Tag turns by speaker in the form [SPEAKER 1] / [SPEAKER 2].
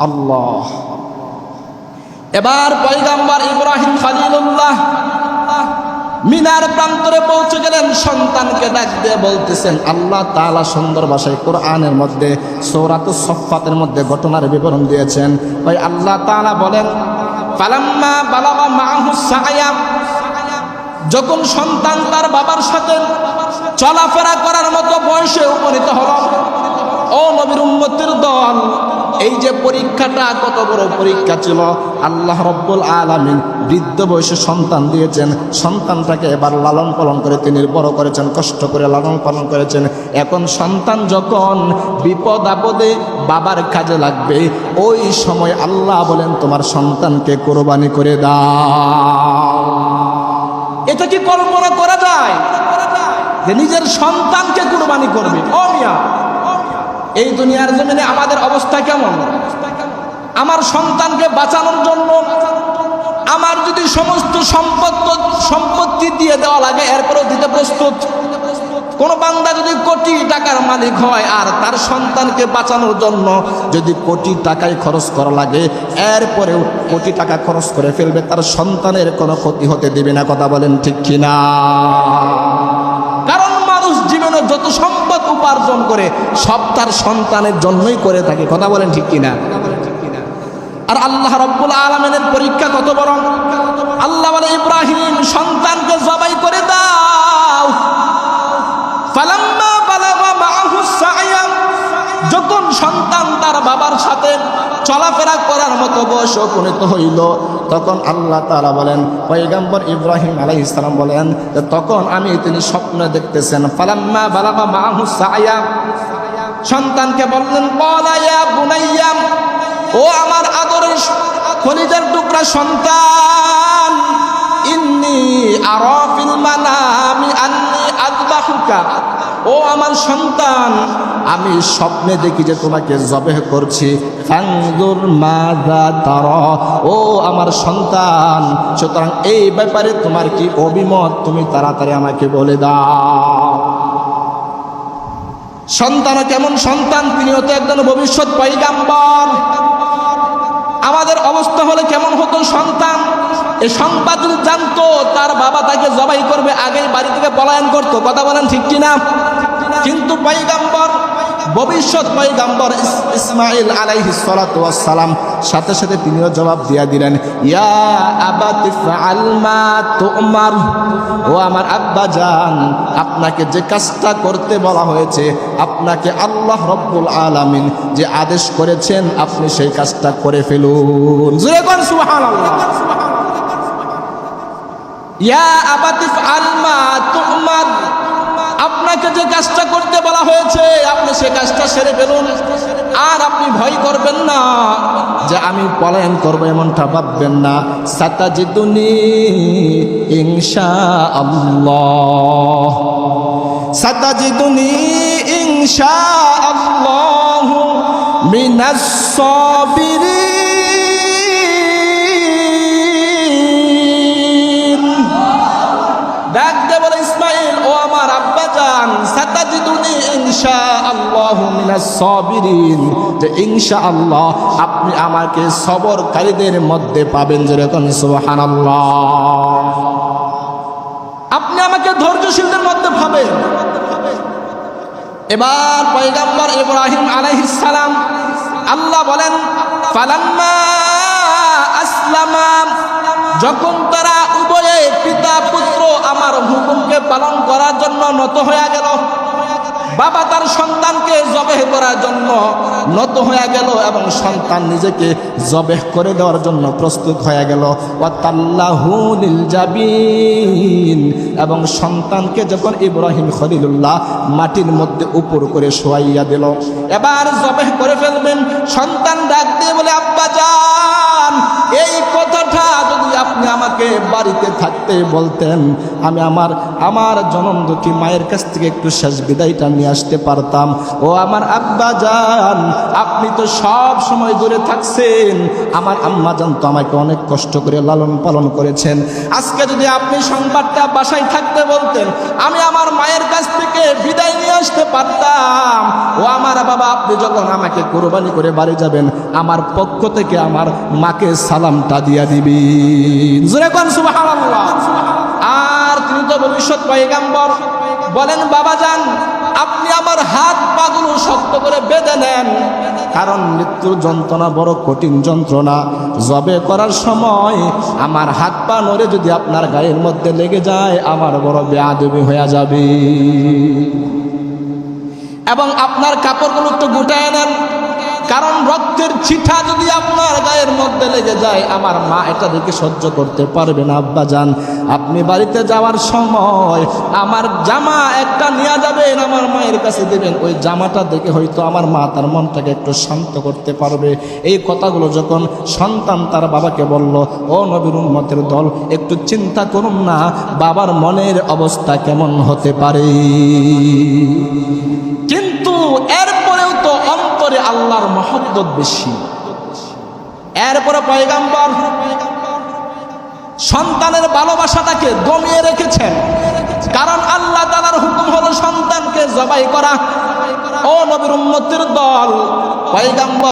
[SPEAKER 1] আল্লাহ। এবার পয়গম্বর ইব্রাহিম খলিলুল্লাহ মিনার প্রান্তরে পৌঁছে গেলেন, সন্তানকে ডাক দিয়ে বলতেছেন, আল্লাহ তাআলা সুন্দর ভাষায় কোরআনের মধ্যে সূরাতুস সাফফাতের মধ্যে ঘটনার বিবরণ দিয়েছেন। ওই আল্লাহ তাআলা বলেন, ফালাম্মা বালাগা মাআহু সায়া, যখন সন্তান তার বাবার সাথে চলাফেরা করার মতো বয়সে উপনীত হলো। ও নবীর উম্মতের দল, এই যে পরীক্ষাটা কত বড় পরীক্ষা ছিল। আল্লাহ রব্বুল আলামিন বৃদ্ধ বয়সে সন্তান দিয়েছেন, সন্তানটাকে এবার লালন পালন করে তিনি বড় করেছেন, কষ্ট করে লালন পালন করেছেন। এখন সন্তান যখন বিপদ আপদে বাবার কাজে লাগবে, ওই সময় আল্লাহ বলেন তোমার সন্তানকে কোরবানি করে দাও। এটা কি কল্পনা করা যায় যে নিজের সন্তানকে কোরবানি করবে? ও মিয়া, এই দুনিয়ার জমিনে আমাদের অবস্থা কেমন? আমার সন্তানকে বাঁচানোর জন্য আমার যদি সমস্ত সম্পত্তি দিয়ে দেওয়া লাগে, এরপরেও দিতে প্রস্তুত। কোন বান্দা যদি কোটি টাকার মালিক হয় আর তার সন্তানকে বাঁচানোর জন্য যদি কোটি টাকায় খরচ করা লাগে, এরপরেও কোটি টাকা খরচ করে ফেলবে, তার সন্তানের কোনো ক্ষতি হতে দিবে না। কথা বলেন ঠিক কিনা? কারণ মানুষ জীবনে যত সম্পদ উপার্জন করে সব তার সন্তানের জন্যই করে থাকে। কথা বলেন ঠিক কিনা? আর আল্লাহ রাব্বুল আলামিনের পরীক্ষা কত বড়। আল্লাহ বলে, ইব্রাহিম সন্তানকে জবাই করে দাও। ফালাম্মা বালাগা মাআহু সায়া, যখন সন্তান তার বাবার সাথে চলাফেরা করার মতো বয়স উপনীত হইল, তখন আল্লাহ তাআলা বলেন, পয়গম্বর ইব্রাহিম আলাইহিস সালাম বলেন, তখন তিনি স্বপ্নে দেখতেছেন। ফালাম্মা বালাগা মাআহু সায়া, সন্তানকে বললেন, ক্বালা ইয়া বুনাইয়া, ও আমার আদরের কলিজার টুকরা সন্তান, ইন্নী আরা ফিল মানামি আন্নী আযবাহুকা, ও আমার সন্তান, আমি স্বপ্নে দেখি যে তোমাকে জবেহ করছি। ফানজুর মাযা তারা, ও আমার সন্তান, সুতরাং এই ব্যাপারে তোমার কি অভিমত, তুমি তাড়াতাড়ি আমাকে বলে দাও। সন্তান কেমন সন্তান? তিনিও তো একজন ভবিষ্যৎ পয়গম্বর। আমাদের অবস্থা হলে কেমন হতো? সন্তান এই সংবাদ যদি জানতো তার বাবা তাকে জবাই করবে, আগেই বাড়ি থেকে পলায়ন করতো। কথা বলেন ঠিক কিনা? কিন্তু পয়গম্বর, ভবিষ্যৎ পয়গম্বর ইসমাঈল আলাইহিস সালাতু ওয়াস সালাম সাথে সাথে তিনিও জবাব দিয়া দিলেন, ইয়া আবাতি ফাআল মা তুমার, ও আমার আব্বা জান, আপনাকে যে কাজটা করতে বলা হয়েছে, আপনাকে আল্লাহ রব্বুল আলামিন যে আদেশ করেছেন, আপনি সেই কাজটা করে ফেলুন। জোরে কোন সুবহানাল্লাহ। ইয়া আবাতি ফাআল মা তুমার, আপনাকে যে কাজটা করতে বলা হয়েছে আপনি সে কাজটা সেরে ফেলুন। আর আপনি ভয় করবেন না যে আমি পলায়ন করবো, এমনটা ভাববেন না। সাতাজিদুনি ইনশাআল্লাহ, সাতাজিদুনি ইনশাআল্লাহ মিনাস সাবিরিন। ডাক দে বলে, ইসমাঈল, ও আমার আব্বা জান, সাতাজিদুনি ইনশাআল্লাহ মিনাস সাবিরিন, যে ইনশাআল্লাহ আপনি আমাকে সবরকারীদের মধ্যে পাবেন। যেরকম সুবহানাল্লাহ, আপনি আমাকে ধৈর্যশীলদের মধ্যে পাবেন। এবার পয়গম্বর ইব্রাহিম আলাইহিস সালাম, আল্লাহ বলেন, ফালাম্মা আসলামা, যখন তারা উভয়ে পিতা পুত্র আমার হুকুমকে পালন করার জন্য নত হয়ে গেল, বাবা তার সন্তানকে জবেহ করার জন্য নত হয়ে গেল এবং সন্তান নিজেকে জবেহ করে দেওয়ার জন্য প্রস্তুত হয়ে গেল। ওয়াতাল্লাহু লিল জাবিন, এবং সন্তানকে যখন ইব্রাহিম খলিলুল্লাহ মাটির মধ্যে উপর করে শোয়াইয়া দিল, এবার জবেহ করে ফেলবেন। সন্তান ডাক দিয়ে বলে, আব্বা জান, এই কথাটা যদি আপনি আমাকে আমাকে বাড়িতে থাকতে বলতেন, আমি আমার জনমদুখী মায়ের কাছ থেকে একটু শেষ বিদায়টা নিয়ে আসতে পারতাম। ও আমার আব্বা জান, আপনি তো সব সময় দূরে থাকছেন, আমার আম্মা জান তো আমাকে অনেক কষ্ট করে লালন পালন করেছেন। আজকে যদি আপনি সংবাদটা বাসায় থাকতে বলতেন, আমি আমার মায়ের কাছ থেকে বিদায় নিয়ে আসতে পারতাম। ও আমার বাবা, আপনি যখন আমাকে কোরবানি করে বাড়ি যাবেন, আমার পক্ষ থেকে আমার মাকে সালামটা দিয়া দিবেন। জোরে কোন সুবহানাল্লাহ। আর তিনি তো ভবিষ্যৎ পয়গাম্বর। বলেন বাবা যান, আপনি আমার হাত পাগুলো শক্ত করে বেঁধে নেন, কারণ মৃত্যুর যন্ত্রণা বড় কঠিন যন্ত্রণা। জবে করার সময় আমার হাত পা নড়ে যদি আপনার গায়ের মধ্যে লেগে যায়, আমার বড় বেয়াদবি হয়ে যাবে। এবং আপনার কাপড়গুলো একটু গুটায় নেন, কারণ রক্তের ছিটা যদি আপনার গায়ের মধ্যে লেগে যায়, আমার মা এটা দেখে সহ্য করতে পারবে না। আব্বা যান, আপনি বাড়িতে যাওয়ার সময় আমার জামা একটা নিয়ে যাবেন, আমার মায়ের কাছে দেবেন। ওই জামাটা দেখে হয়তো আমার মা তার মনটাকে একটু শান্ত করতে পারবে। এই কথাগুলো যখন সন্তান তার বাবাকে বলল, ও নবীর উম্মতের দল, একটু চিন্তা করুন না বাবার মনের অবস্থা কেমন হতে পারে। কিন্তু এরপরেও তো অন্তরে আল্লাহর মহব্বত বেশি। এরপরে পয়গাম্বর সন্তানের ভালোবাসাটাকে দমিয়ে রেখেছেন, কারণ আল্লাহ তাআলার হুকুম হলো সন্তানকে জবাই করা। ও নবীর উম্মতের দল, পয়গাম্বর